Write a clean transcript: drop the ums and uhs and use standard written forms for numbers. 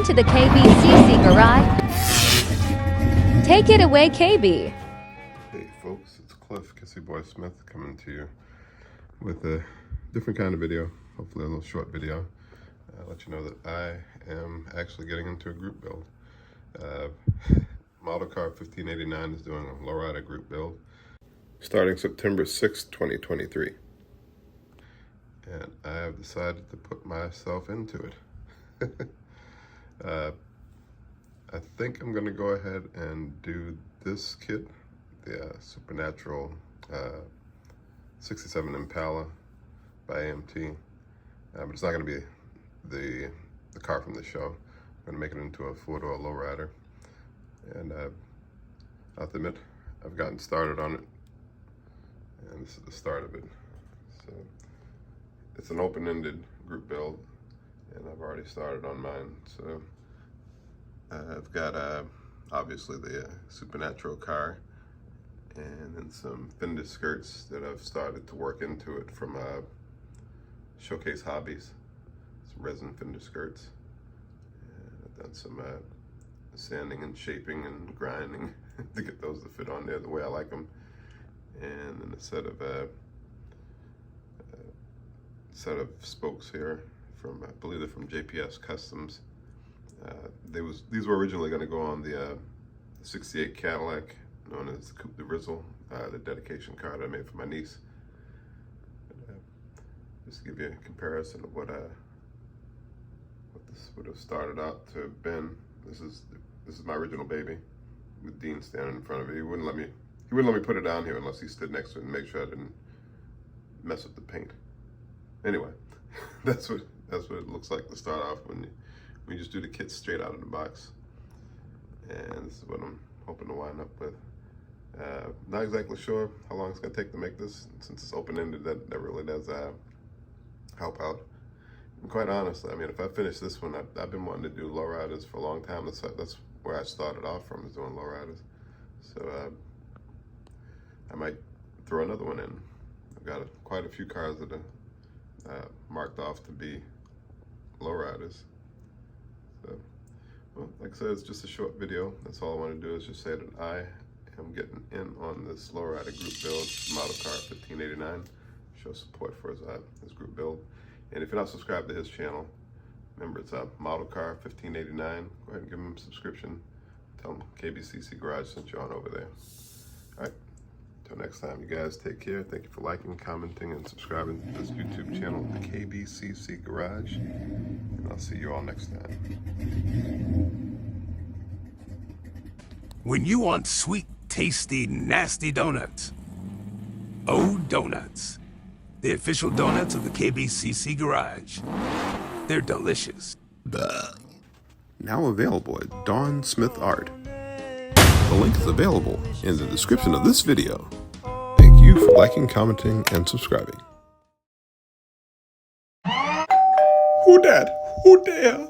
Welcome to the KBCC Garage. Take it away, KB. Hey folks, it's Cliff, Kissy Boy Smith, coming to you with a different kind of video, hopefully a little short video. Let you know that I am actually getting into a group build. Model car 1589 is doing a Lowrider group build starting September 6, 2023. And I have decided to put myself into it. I think I'm going to go ahead and do this kit, the Supernatural 67 Impala by AMT, but it's not going to be the car from the show. I'm going to make it into a four-door lowrider, and I have to admit, I've gotten started on it, and this is the start of it. So it's an open-ended group build, and I've already started on mine. So I've got obviously the Supernatural car, and then some fender skirts that I've started to work into it from Showcase Hobbies, some resin fender skirts. And I've done some sanding and shaping and grinding to get those to fit on there the way I like them. And then a set of spokes here from, I believe they're from JPS Customs. These were originally going to go on the 68 Cadillac, known as the Coupe de Rizzle, the dedication car that I made for my niece. Just to give you a comparison of what this would have started out to have been. This is my original baby, with Dean standing in front of it. He wouldn't let me put it down here unless he stood next to it and make sure I didn't mess with the paint. Anyway, that's what it looks like to start off when you just do the kit straight out of the box. And this is what I'm hoping to wind up with. Not exactly sure how long it's gonna take to make this. Since it's open-ended, that really does help out. And quite honestly, I mean, if I finish this one, I've been wanting to do lowriders for a long time. That's where I started off from, is doing lowriders. So I might throw another one in. I've got quite a few cars that are marked off to be lowriders. So, well, like I said, it's just a short video. That's all I want to do, is just say that I am getting in on this lowrider group build, model car 1589. Show support for his group build. And if you're not subscribed to his channel, remember, it's model car 1589. Go ahead and give him a subscription. Tell him KBCC Garage sent you on over there. All right. Until next time, you guys take care. Thank you for liking, commenting, and subscribing to this YouTube channel, the KBCC Garage. And I'll see you all next time. When you want sweet, tasty, nasty donuts, oh, donuts. The official donuts of the KBCC Garage. They're delicious. Now available at Dawn Smith Art. The link is available in the description of this video. Thank you for liking, commenting, and subscribing. Who dat? Who there?